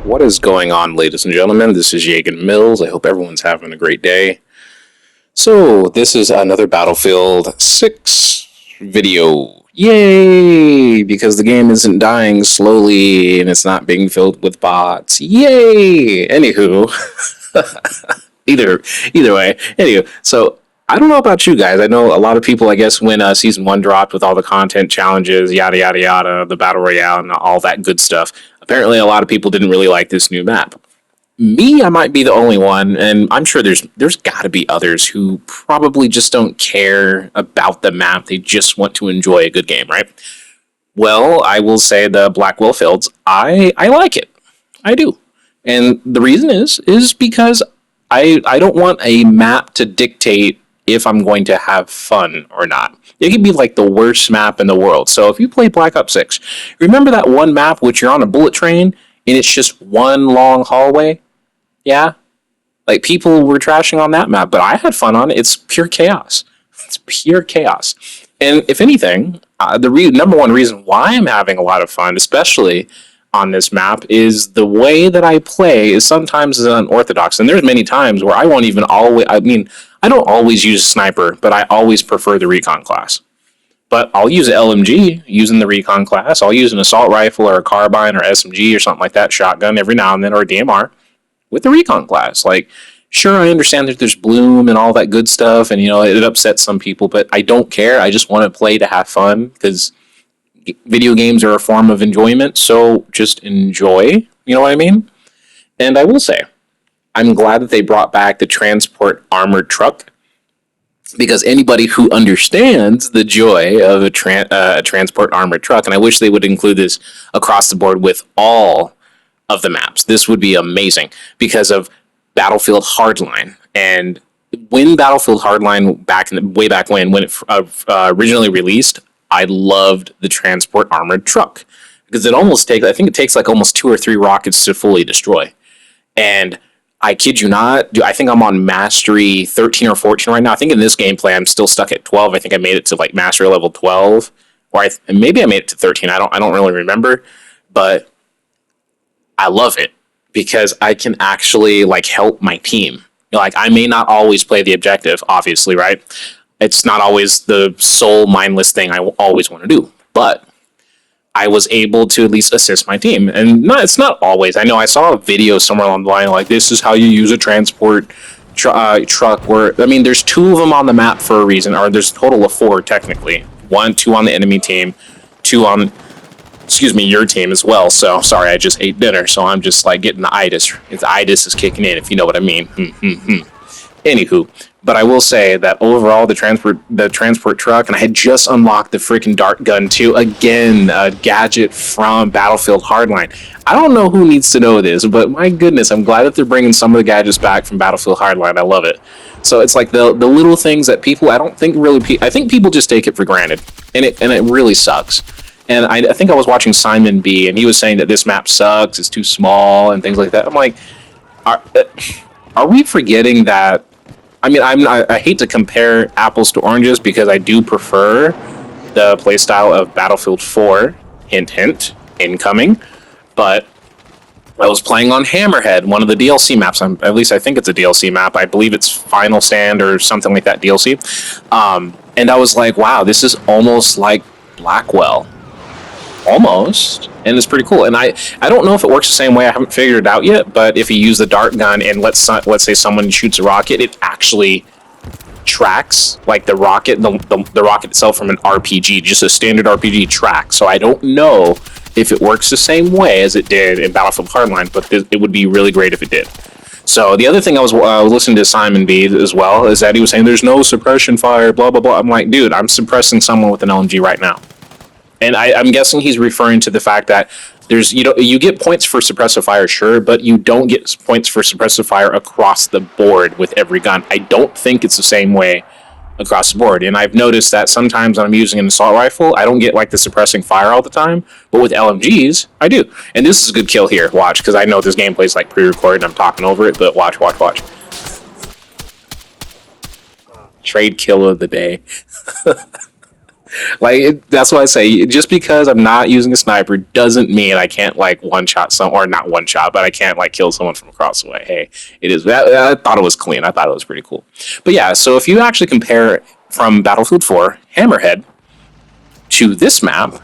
What is going on, ladies and gentlemen? This is Jagan Mills. I hope everyone's having a great day. So, this is another Battlefield 6 video. Yay! Because the game isn't dying slowly and it's not being filled with bots. Yay! Anywho, either way. Anywho, so I don't know about you guys. I know a lot of people, I guess, when Season 1 dropped with all the content challenges, yada, yada, yada, the Battle Royale, and all that good stuff, apparently a lot of people didn't really like this new map. Me, I might be the only one, and I'm sure there's got to be others who probably just don't care about the map. They just want to enjoy a good game, right? Well, I will say the Blackwell Fields, I like it. I do. And the reason is because I don't want a map to dictate if I'm going to have fun or not. It could be like the worst map in the world. So if you play Black Ops 6, remember that one map which you're on a bullet train and it's just one long hallway? Yeah? Like, people were trashing on that map, but I had fun on it. It's pure chaos. It's pure chaos. And if anything, the number one reason why I'm having a lot of fun, especially on this map, is the way that I play is sometimes unorthodox. And there's many times where I won't even always... I don't always use a sniper, but I always prefer the recon class. But I'll use an LMG using the recon class. I'll use an assault rifle or a carbine or SMG or something like that, shotgun every now and then, or a DMR with the recon class. Like, sure, I understand that there's bloom and all that good stuff, and, it upsets some people, but I don't care. I just want to play to have fun, because video games are a form of enjoyment, so just enjoy, you know what I mean? And I will say, I'm glad that they brought back the transport armored truck, because anybody who understands the joy of a transport armored truck, and I wish they would include this across the board with all of the maps. This would be amazing because of Battlefield Hardline. And when Battlefield Hardline way back when it originally released, I loved the transport armored truck, because I think it takes like almost 2 or 3 rockets to fully destroy. And I kid you not, I think I'm on mastery 13 or 14 right now. I think in this gameplay I'm still stuck at 12. I think I made it to like mastery level 12, or maybe I made it to 13. I don't really remember, but I love it because I can actually like help my team. Like, I may not always play the objective, obviously, right? It's not always the sole mindless thing I always want to do, but I was able to at least assist my team. And it's not always. I know I saw a video somewhere along the line like, this is how you use a transport truck, where, there's 2 of them on the map for a reason, or there's a total of 4 technically. 2 on the enemy team, 2 on, your team as well. So, sorry, I just ate dinner, so I'm just like getting the itis. The itis is kicking in, if you know what I mean. Anywho, but I will say that overall, the transport truck, and I had just unlocked the freaking dart gun too. Again, a gadget from Battlefield Hardline. I don't know who needs to know this, but my goodness, I'm glad that they're bringing some of the gadgets back from Battlefield Hardline. I love it. So it's like the little things that people, I think people just take it for granted, and it really sucks. And I think I was watching Simon B, and he was saying that this map sucks, it's too small, and things like that. I'm like, are we forgetting that? I hate to compare apples to oranges, because I do prefer the playstyle of Battlefield 4, hint, hint, incoming, but I was playing on Hammerhead, one of the DLC maps. At least I think it's a DLC map. I believe it's Final Stand or something like that DLC. And I was like, wow, this is almost like Blackwell. Almost. And it's pretty cool. And I don't know if it works the same way. I haven't figured it out yet. But if you use the dart gun and let's say someone shoots a rocket, it actually tracks like the rocket, the rocket itself from an RPG, just a standard RPG track. So I don't know if it works the same way as it did in Battlefield Hardline, but it would be really great if it did. So the other thing I was listening to Simon B as well is that he was saying there's no suppression fire, blah, blah, blah. I'm like, dude, I'm suppressing someone with an LMG right now. And I'm guessing he's referring to the fact that there's, you get points for suppressive fire, sure, but you don't get points for suppressive fire across the board with every gun. I don't think it's the same way across the board. And I've noticed that sometimes when I'm using an assault rifle, I don't get like the suppressing fire all the time, but with LMGs, I do. And this is a good kill here, watch, because I know this gameplay is like pre-recorded and I'm talking over it, but watch. Trade kill of the day. That's why I say, just because I'm not using a sniper doesn't mean I can't like one shot some, or not one shot, but I can't like kill someone from across the way. Hey, it is that. I thought it was clean. I thought it was pretty cool. But yeah, so if you actually compare from Battlefield 4 Hammerhead to this map,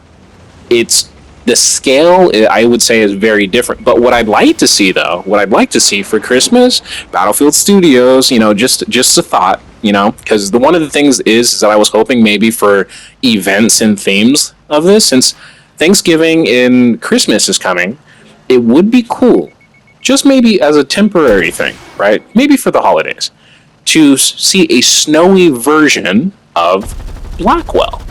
it's the scale, I would say, is very different. But what I'd like to see, though, what I'd like to see for Christmas, Battlefield Studios, just a thought, because one of the things is that I was hoping maybe for events and themes of this, since Thanksgiving and Christmas is coming, it would be cool, just maybe as a temporary thing, right? Maybe for the holidays, to see a snowy version of Blackwell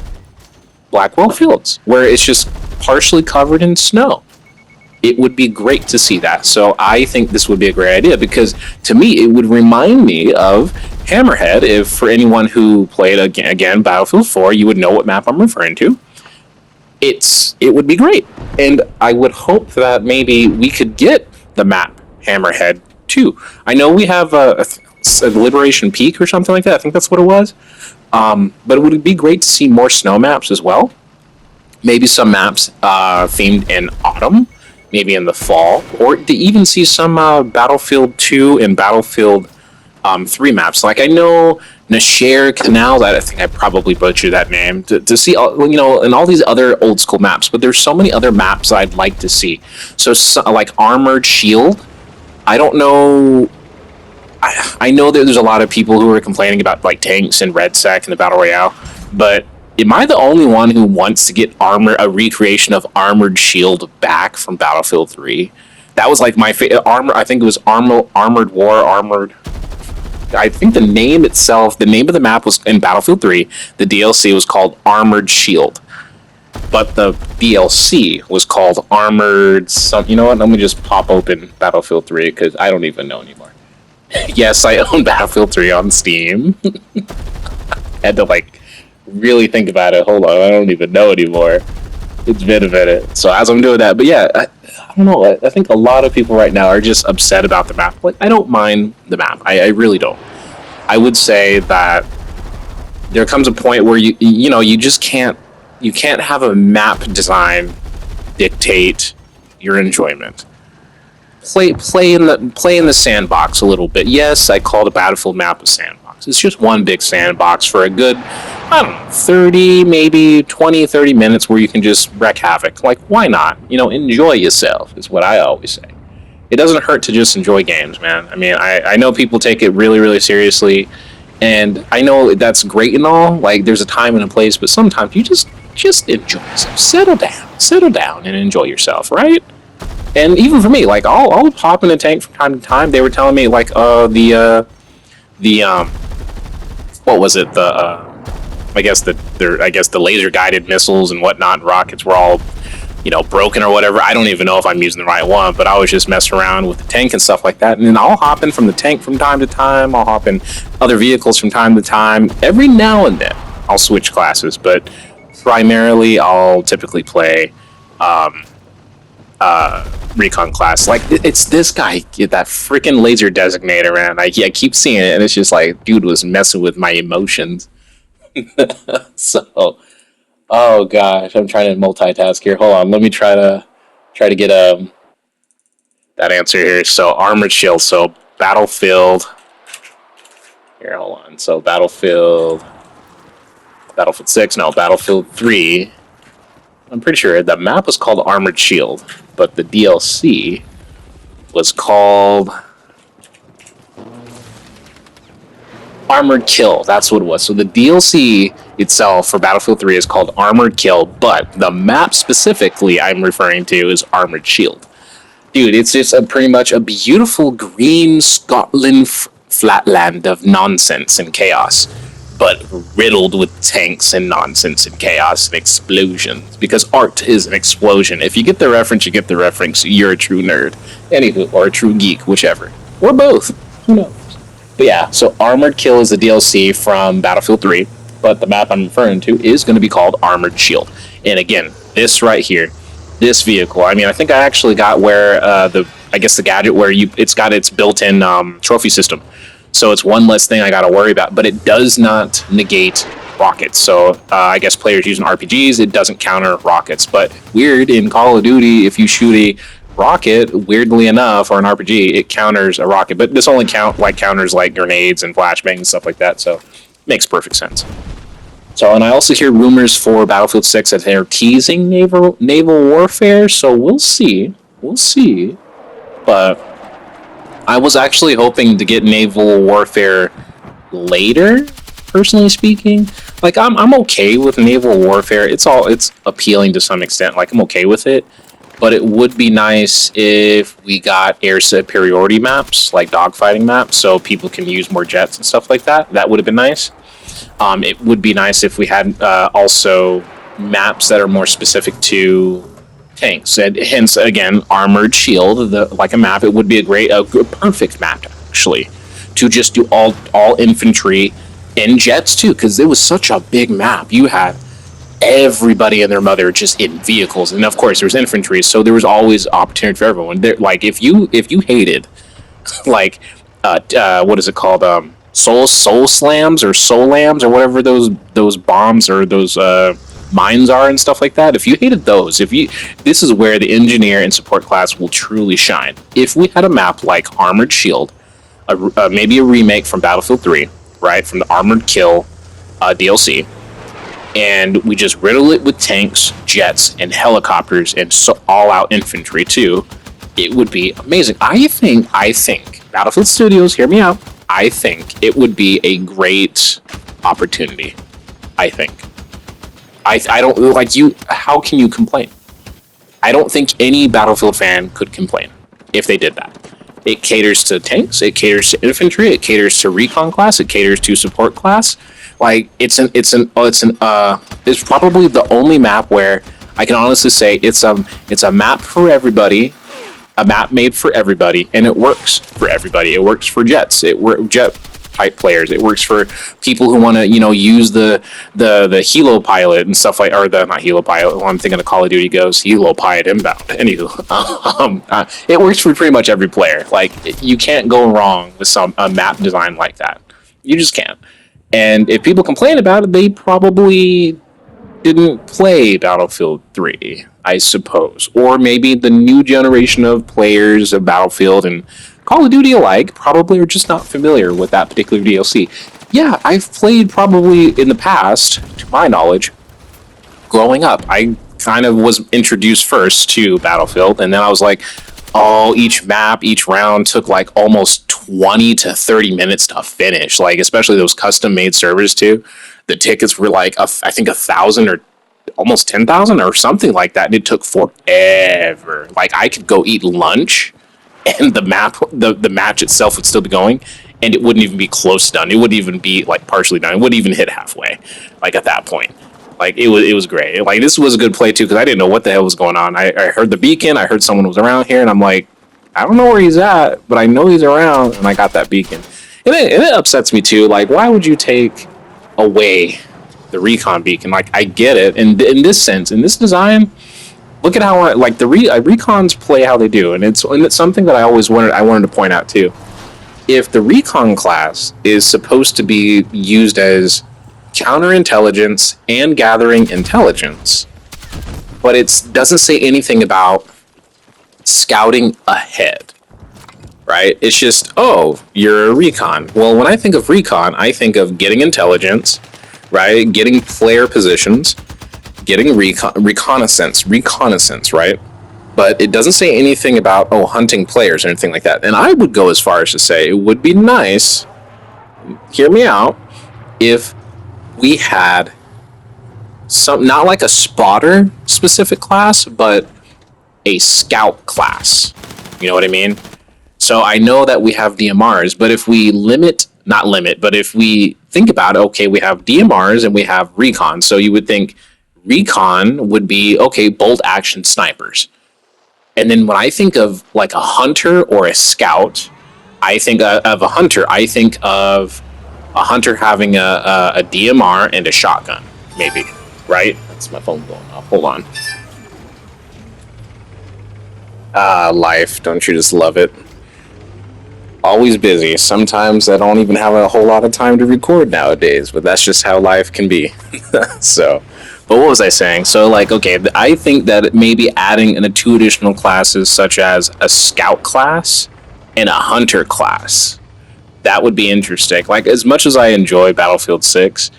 Fields, where it's just partially covered in snow. It would be great to see that. So I think this would be a great idea, because to me it would remind me of Hammerhead. If for anyone who played again Battlefield 4, you would know what map I'm referring to. It would be great, and I would hope that maybe we could get the map Hammerhead too. I know we have a Liberation Peak or something like that. I think that's what it was. But it would be great to see more snow maps as well. Maybe some maps themed in autumn, maybe in the fall, or to even see some Battlefield 2 and Battlefield 3 maps. Like I know Nashare Canal, I think I probably butchered that name, to see, and all these other old school maps. But there's so many other maps I'd like to see. So like Armored Shield, I don't know. I know that there's a lot of people who are complaining about like tanks and Red Sec in the Battle Royale, but am I the only one who wants to get a recreation of Armored Shield back from Battlefield 3? That was like my favorite I think it was Armored War, I think the name itself, the name of the map was in Battlefield 3. The DLC was called Armored Shield, but the DLC was called Armored some. You know what? Let me just pop open Battlefield 3 because I don't even know anymore. Yes, I own Battlefield 3 on Steam. Had to like really think about it. Hold on, I don't even know anymore. It's been a minute. So as I'm doing that, but yeah, I don't know. I think a lot of people right now are just upset about the map. Like, I don't mind the map. I really don't. I would say that there comes a point where you just can't have a map design dictate your enjoyment. Play in the sandbox a little bit. Yes, I call the Battlefield map a sandbox. It's just one big sandbox for a good, 30, maybe 20, 30 minutes where you can just wreak havoc. Like, why not? Enjoy yourself is what I always say. It doesn't hurt to just enjoy games, man. I mean, I know people take it really, really seriously, and I know that's great and all. Like, there's a time and a place, but sometimes you just enjoy yourself. Settle down and enjoy yourself, right? And even for me, like I'll hop in a tank from time to time. They were telling me like what was it, I guess the laser guided missiles and whatnot, rockets were all broken or whatever. I don't even know if I'm using the right one, but I was just messing around with the tank and stuff like that. And then I'll hop in from the tank from time to time. I'll hop in other vehicles from time to time. Every now and then I'll switch classes, but primarily I'll typically play recon class. Like, it's this guy, that freaking laser designator, man. I keep seeing it, and it's just like, dude was messing with my emotions. So, oh gosh, I'm trying to multitask here. Hold on, let me try to get that answer here. So, Armored Shield. So, Battlefield. Here, hold on. So, Battlefield 6. No, Battlefield 3. I'm pretty sure the map was called Armored Shield, but the DLC was called Armored Kill. That's what it was. So the DLC itself for Battlefield 3 is called Armored Kill, but the map specifically I'm referring to is Armored Shield. Dude, it's just pretty much a beautiful green Scotland flatland of nonsense and chaos, but riddled with tanks and nonsense and chaos and explosions, because art is an explosion. If you get the reference, you get the reference. You're a true nerd. Anywho, or a true geek, whichever. Or both. Who knows? But yeah, so Armored Kill is the DLC from Battlefield 3, but the map I'm referring to is going to be called Armored Shield. And again, this right here, this vehicle, I mean, I think I actually got where the gadget where it's got its built-in trophy system. So it's one less thing I got to worry about, but it does not negate rockets. So I guess players using RPGs, it doesn't counter rockets. But weird, in Call of Duty, if you shoot a rocket, weirdly enough, or an RPG, it counters a rocket. But this only counters like grenades and flashbangs and stuff like that. So makes perfect sense. So, and I also hear rumors for Battlefield 6 that they're teasing naval warfare. So we'll see. We'll see. But I was actually hoping to get naval warfare later, personally speaking. Like, I'm okay with naval warfare. It's appealing to some extent. Like, I'm okay with it. But it would be nice if we got air superiority maps, like dogfighting maps, so people can use more jets and stuff like that. That would have been nice. It would be nice if we had also maps that are more specific to tanks, and hence again armored shield, like a map. It would be a perfect map actually to just do all infantry and jets too, because it was such a big map. You had everybody and their mother just in vehicles, and of course there was infantry, so there was always opportunity for everyone. Like if you hated like what is it called, soul slams or soul lambs or whatever those bombs or those mines are and stuff like that. If you hated those, this is where the engineer and support class will truly shine. If we had a map like Armored Shield, maybe a remake from Battlefield 3, right, from the Armored Kill DLC, and we just riddle it with tanks, jets, and helicopters, and all-out infantry too, it would be amazing. I think Battlefield Studios, hear me out, I think it would be a great opportunity. I think. I don't, like, you, how can you complain? I don't think any Battlefield fan could complain if they did that. It caters to tanks, it caters to infantry, it caters to recon class, it caters to support class. Like, it's probably the only map where I can honestly say it's a map for everybody, a map made for everybody, and it works for everybody. It works for jets, jet type players. It works for people who want to, use the helo pilot and stuff like, or the not helo pilot. Well, I'm thinking of Call of Duty Ghosts, helo pilot inbound. Anywho, it works for pretty much every player. Like, you can't go wrong with a map design like that. You just can't. And if people complain about it, they probably didn't play Battlefield 3, I suppose. Or maybe the new generation of players of Battlefield and Call of Duty alike probably are just not familiar with that particular DLC. Yeah, I've played probably in the past, to my knowledge, growing up. I kind of was introduced first to Battlefield, and then I was like, oh, each map, each round took like almost 20 to 30 minutes to finish. Like, especially those custom-made servers too. The tickets were like, I think 1,000 or almost 10,000 or something like that, and it took forever. Like, I could go eat lunch, and the match itself would still be going, and it wouldn't even be close done. It wouldn't even be like partially done. It wouldn't even hit halfway. Like, at that point. Like, it was great. Like, this was a good play too, because I didn't know what the hell was going on. I heard the beacon, I heard someone was around here, and I'm like, I don't know where he's at, but I know he's around, and I got that beacon. And it upsets me too. Like, why would you take away the recon beacon? Like, I get it. And in this sense, in this design, look at how the recons play how they do, and it's something that I wanted to point out too. If the recon class is supposed to be used as counterintelligence and gathering intelligence, but it doesn't say anything about scouting ahead, right? It's just, oh, you're a recon. Well, when I think of recon, I think of getting intelligence, right? Getting player positions, getting reconnaissance, right? But it doesn't say anything about, oh, hunting players or anything like that. And I would go as far as to say it would be nice, hear me out, if we had not like a spotter specific class, but a scout class. You know what I mean? So I know that we have DMRs, but if we but if we think about it, okay, we have DMRs and we have recon. So you would think recon would be, okay, bolt action snipers. And then when I think of like a hunter or a scout, I think of a hunter. I think of a hunter having a DMR and a shotgun, maybe, right? That's my phone going off. Hold on. Life, don't you just love it? always busy. Sometimes I don't even have a whole lot of time to record nowadays, but that's just how life can be. So, but what was I saying? So, like, okay, I think that maybe adding in two additional classes, such as a scout class and a hunter class, that would be interesting. Like, as much as I enjoy Battlefield 6,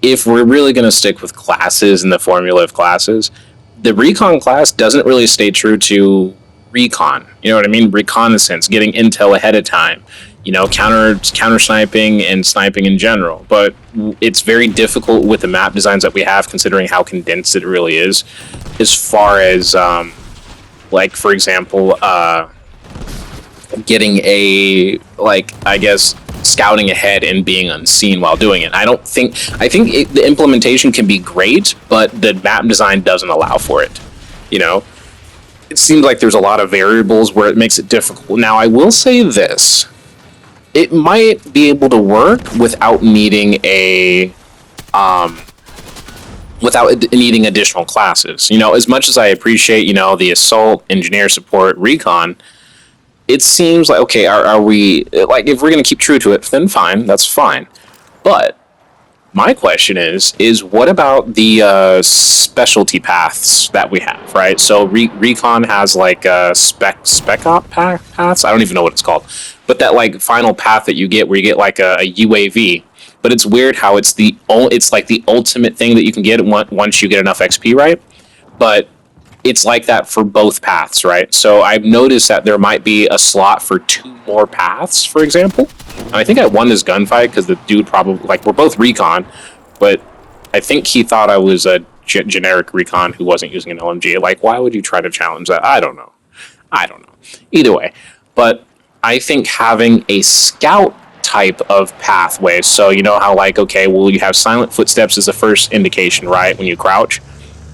if we're really going to stick with classes and the formula of classes, the recon class doesn't really stay true to recon. You know what I mean? Reconnaissance, getting intel ahead of time. You know, counter sniping and sniping in general. But it's very difficult with the map designs that we have, considering how condensed it really is. As far as, like, for example, getting a, like, I guess, scouting ahead and being unseen while doing it. I think the implementation can be great, but the map design doesn't allow for it. You know, it seems like there's a lot of variables where it makes it difficult. Now, I will say this: it might be able to work without needing needing additional classes. You know, as much as I appreciate, you know, the assault, engineer, support, recon, it seems like, okay, are we, like, if we're going to keep true to it, then fine, that's fine. But my question is what about the specialty paths that we have, right? So recon has like spec op paths. I don't even know what it's called, but that like final path that you get where you get like a UAV. But it's weird how it's like the ultimate thing that you can get once you get enough XP, right? But it's like that for both paths, right? So I've noticed that there might be a slot for 2 more paths, for example. And I think I won this gunfight because the dude probably, like, we're both recon, but I think he thought I was a generic recon who wasn't using an LMG. Like, why would you try to challenge that? I don't know. Either way. But I think having a scout type of pathway, so you know how, like, okay, well, you have silent footsteps as the first indication, right, when you crouch.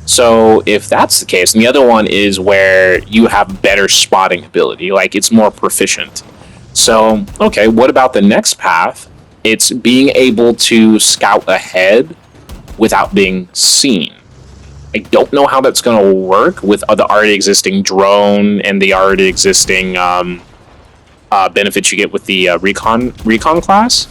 So if that's the case, and the other one is where you have better spotting ability, like it's more proficient. So, okay, what about the next path? It's being able to scout ahead without being seen. I don't know how that's going to work with the already existing drone and the already existing benefits you get with the recon class.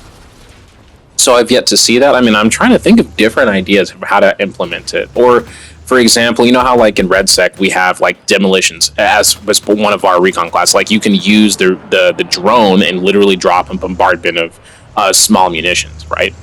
So I've yet to see that. I mean, I'm trying to think of different ideas of how to implement it. Or, for example, you know how like in RedSec we have like demolitions as one of our recon class. Like you can use the drone and literally drop a bombardment of small munitions, right?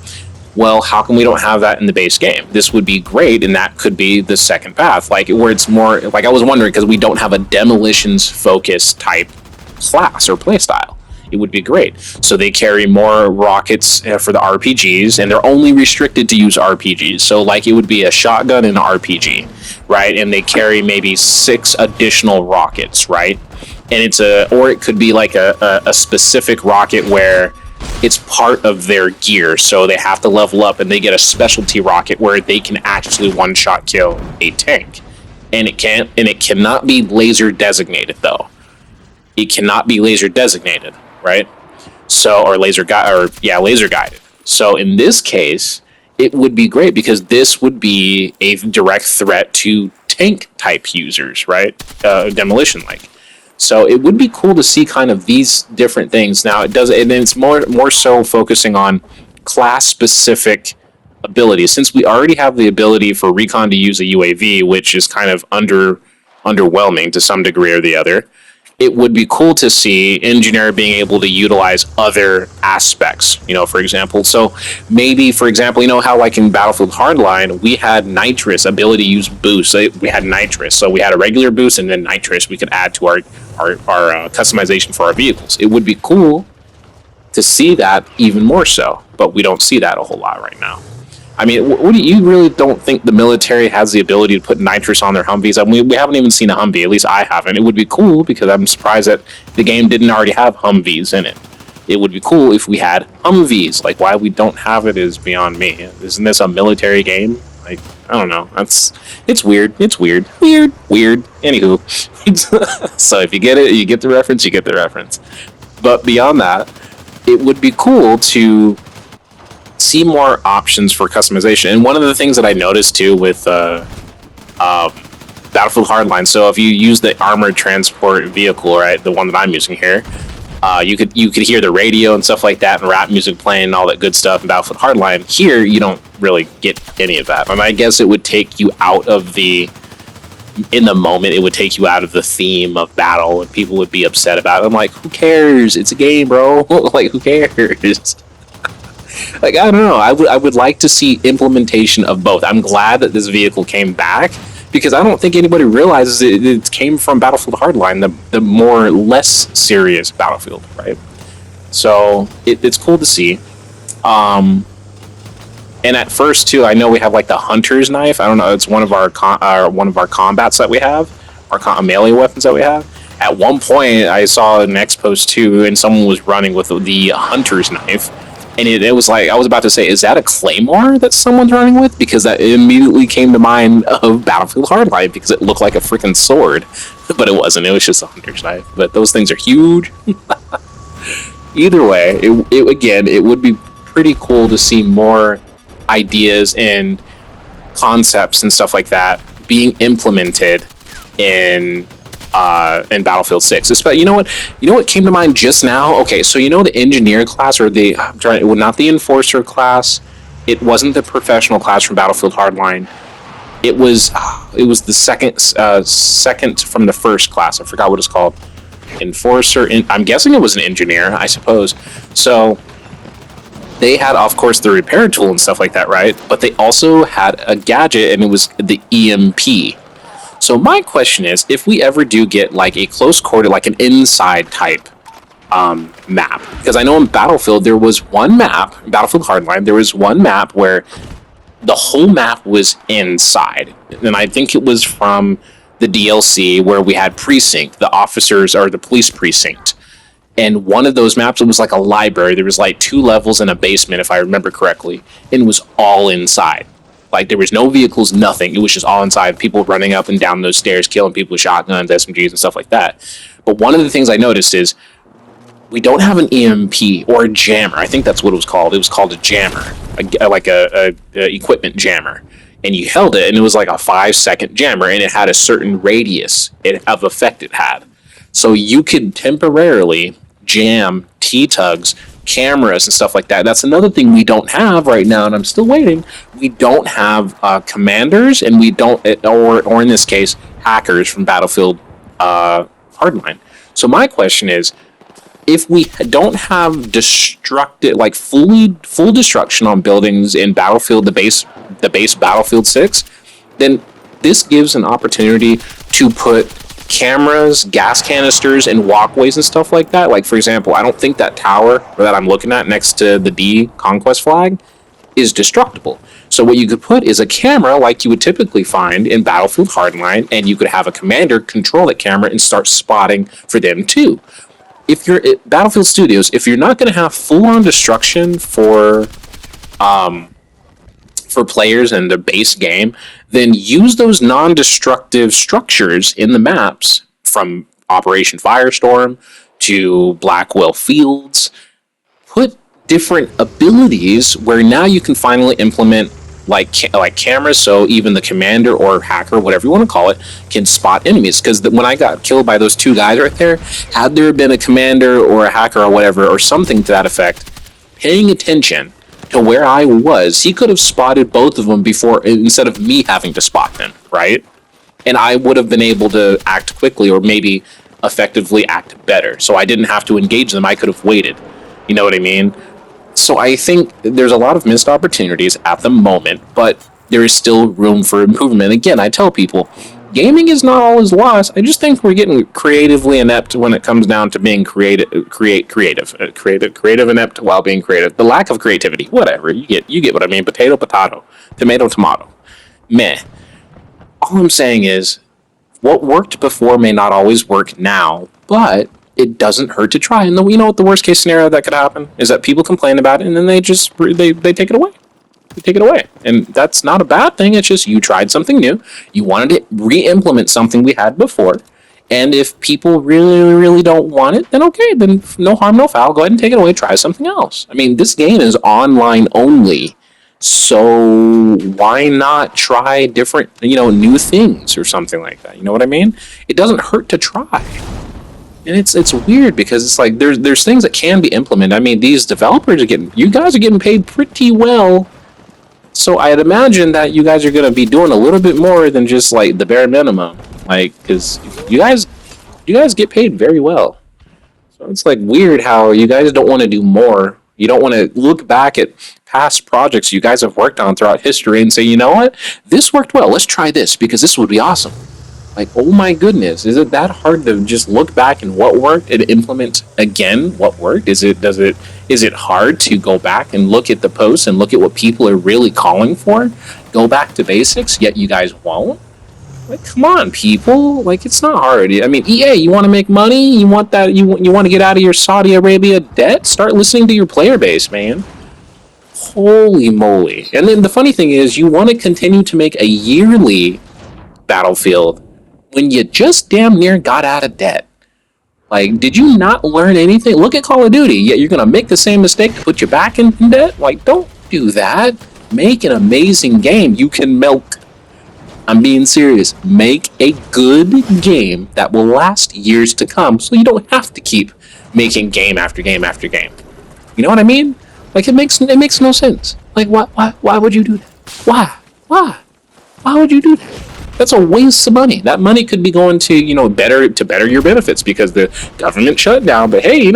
Well, how come we don't have that in the base game? This would be great, and that could be the second path, like where it's more like I was wondering because we don't have a demolitions focused type class or playstyle. It would be great. So they carry more rockets for the RPGs, and they're only restricted to use RPGs. So like it would be a shotgun and an RPG, right? And they carry maybe 6 additional rockets, right? And or it could be like a specific rocket where it's part of their gear, so they have to level up and they get a specialty rocket where they can actually one-shot kill a tank. And it cannot be laser designated though. It cannot be laser designated, right? So, or laser guided. So in this case, it would be great because this would be a direct threat to tank type users, right? Demolition like. So it would be cool to see kind of these different things. Now and it's more so focusing on class specific abilities. Since we already have the ability for recon to use a UAV, which is kind of underwhelming to some degree or the other, it would be cool to see engineer being able to utilize other aspects, you know, for example. So maybe, for example, you know how like in Battlefield Hardline, we had nitrous ability to use boost. We had nitrous. So we had a regular boost and then nitrous we could add to our customization for our vehicles. It would be cool to see that even more so, but we don't see that a whole lot right now. I mean, what do you really don't think the military has the ability to put nitrous on their Humvees? I mean, we haven't even seen a Humvee. At least I haven't. It would be cool because I'm surprised that the game didn't already have Humvees in it. It would be cool if we had Humvees. Like, why we don't have it is beyond me. Isn't this a military game? Like, I don't know. It's weird. It's weird. Weird. Anywho. So if you get it, you get the reference, you get the reference. But beyond that, it would be cool to see more options for customization. And one of the things that I noticed too with Battlefield Hardline, so if you use the armored transport vehicle, right, the one that I'm using here, You could hear the radio and stuff like that, and rap music playing and all that good stuff in Battlefield Hardline. Here, you don't really get any of that, and I guess it would take you out of the in the moment. It would take you out of the theme of battle, and people would be upset about it. I'm like, who cares? It's a game, bro. Like, who cares? Like, I don't know. I would like to see implementation of both. I'm glad that this vehicle came back, because I don't think anybody realizes it came from Battlefield Hardline, the more less serious Battlefield, right? So it's cool to see. And at first too, I know we have like the hunter's knife. I don't know. It's one of our combats that we have, our melee weapons that we have. At one point, I saw an X post too, and someone was running with the hunter's knife. And it was like, I was about to say, is that a claymore that someone's running with? Because that immediately came to mind of Battlefield Hardline, because it looked like a freaking sword. But it wasn't. It was just a hunter's knife. But those things are huge. Either way, it would be pretty cool to see more ideas and concepts and stuff like that being implemented in Battlefield 6. But you know what came to mind just now? Okay, so you know the engineer class, or not the enforcer class. It wasn't the professional class from Battlefield Hardline. It was the second from the first class. I forgot what it's called. Enforcer. I'm guessing it was an engineer, I suppose. So they had, of course, the repair tool and stuff like that, right? But they also had a gadget, and it was the EMP. So my question is, if we ever do get like a close quarter, like an inside type map, because I know in Battlefield there was one map, Battlefield Hardline, there was one map where the whole map was inside, and I think it was from the DLC where we had precinct, the officers or the police precinct, and one of those maps, it was like a library. There was like 2 levels and a basement, if I remember correctly, and it was all inside. Like, there was no vehicles, nothing. It was just all inside. People running up and down those stairs, killing people with shotguns, SMGs, and stuff like that. But one of the things I noticed is we don't have an EMP or a jammer. I think that's what it was called. It was called a jammer, like a equipment jammer. And you held it, and it was like a 5-second jammer, and it had a certain radius of effect it had. So you could temporarily jam T-tugs, cameras, and stuff like that. That's another thing we don't have right now, and I'm still waiting. We don't have commanders, and we don't, or in this case, hackers from Battlefield Hardline. So my question is, if we don't have destructive, like full destruction on buildings in Battlefield, the base Battlefield 6, then this gives an opportunity to put cameras, gas canisters, and walkways and stuff like that. Like, for example, I don't think that tower that I'm looking at next to the D conquest flag is destructible. So what you could put is a camera like you would typically find in Battlefield Hardline, and you could have a commander control that camera and start spotting for them too. If you're at Battlefield Studios, if you're not going to have full-on destruction for players and the base game, then use those non-destructive structures in the maps, from Operation Firestorm to Blackwell Fields. Put different abilities where now you can finally implement like cameras, so even the commander or hacker, whatever you want to call it, can spot enemies. Because when I got killed by those 2 guys right there, had there been a commander or a hacker or whatever, or something to that effect, paying attention to where I was, he could have spotted both of them before, instead of me having to spot them, right? And I would have been able to act quickly, or maybe effectively act better. So I didn't have to engage them. I could have waited. You know what I mean? So I think there's a lot of missed opportunities at the moment, but there is still room for improvement. Again, I tell people, gaming is not always lost. I just think we're getting creatively inept when it comes down to being creative inept while being creative. The lack of creativity, whatever, you get what I mean. Potato, tomato, tomato. Meh. All I'm saying is, what worked before may not always work now, but it doesn't hurt to try. And you know what the worst case scenario that could happen is that people complain about it, and then they just they take it away. They take it away, and that's not a bad thing. It's just you tried something new. You wanted to re-implement something we had before, and if people really don't want it, then okay, then no harm, no foul. Go ahead and take it away. Try something else. I mean, this game is online only, so why not try different, new things or something like that? You know what I mean? It doesn't hurt to try. And it's weird because it's like there's things that can be implemented. I mean, these developers are getting, you guys are getting paid pretty well. So I'd imagine that you guys are going to be doing a little bit more than just like the bare minimum. Like, because you guys get paid very well. So it's like weird how you guys don't want to do more. You don't want to look back at past projects you guys have worked on throughout history and say, you know what, this worked well. Let's try this because this would be awesome. Like, oh my goodness, is it that hard to just look back and what worked and implement again what worked? Is it hard to go back and look at the posts and look at what people are really calling for? Go back to basics, yet you guys won't? Like, come on, people. Like, it's not hard. I mean, EA, you want to make money? You want that? You want to get out of your Saudi Arabia debt? Start listening to your player base, man. Holy moly. And then the funny thing is, you want to continue to make a yearly Battlefield when you just damn near got out of debt. Like, did you not learn anything? Look at Call of Duty. Yet you're going to make the same mistake to put you back in debt? Like, don't do that. Make an amazing game you can milk. I'm being serious. Make a good game that will last years to come so you don't have to keep making game after game after game. You know what I mean? Like, it makes no sense. Like, why would you do that? Why would you do that? That's a waste of money. That money could be going to, better your benefits because the government shut down. But hey,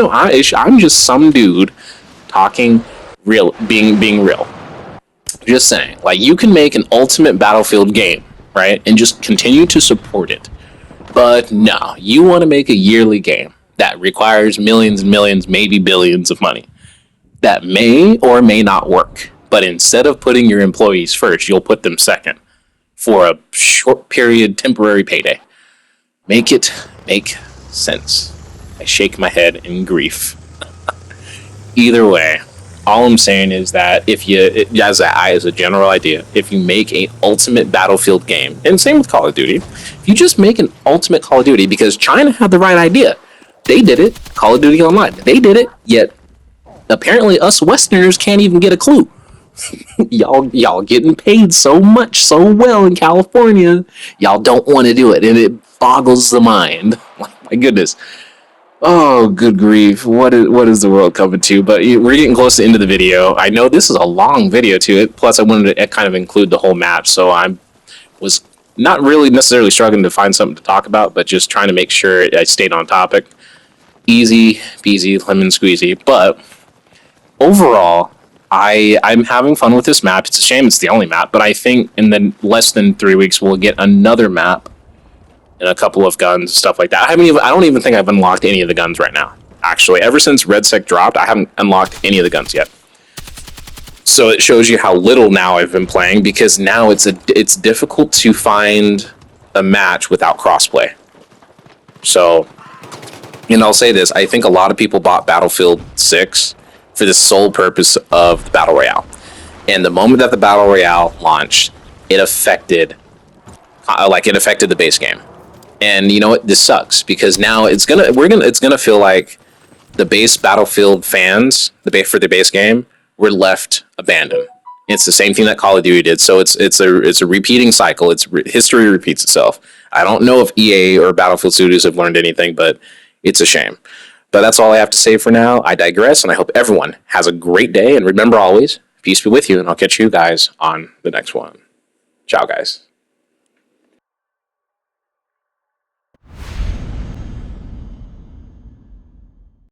I'm just some dude talking real, being real. Just saying, like, you can make an ultimate Battlefield game, right, and just continue to support it. But no, you want to make a yearly game that requires millions and millions, maybe billions of money that may or may not work. But instead of putting your employees first, you'll put them second for a short period, temporary payday. Make it make sense. I shake my head in grief. Either way, all I'm saying is that if you, as a general idea, if you make an ultimate Battlefield game, and same with Call of Duty, if you just make an ultimate Call of Duty, because China had the right idea. They did it. Call of Duty Online. They did it, yet apparently us Westerners can't even get a clue. y'all getting paid so much, so well in California, y'all don't want to do it, and it boggles the mind. My goodness. Oh, good grief. What is the world coming to? But we're getting close to the end of the video. I know this is a long video to it, plus I wanted to kind of include the whole map, so I was not really necessarily struggling to find something to talk about, but just trying to make sure I stayed on topic. Easy peasy, lemon squeezy. But overall, I'm having fun with this map. It's a shame it's the only map, but I think in the less than 3 weeks we'll get another map and a couple of guns, stuff like that. I don't even think I've unlocked any of the guns right now. Actually, ever since RedSec dropped, I haven't unlocked any of the guns yet. So it shows you how little now I've been playing, because now it's difficult to find a match without crossplay. So, and I'll say this, I think a lot of people bought Battlefield 6 for the sole purpose of the Battle Royale. And the moment that the Battle Royale launched, it affected the base game. And you know what? This sucks, because now it's gonna feel like the base Battlefield fans, for the base game, were left abandoned. It's the same thing that Call of Duty did. So it's a repeating cycle. History repeats itself. I don't know if EA or Battlefield Studios have learned anything, but it's a shame. But that's all I have to say for now. I digress, and I hope everyone has a great day. And remember always, peace be with you, and I'll catch you guys on the next one. Ciao, guys.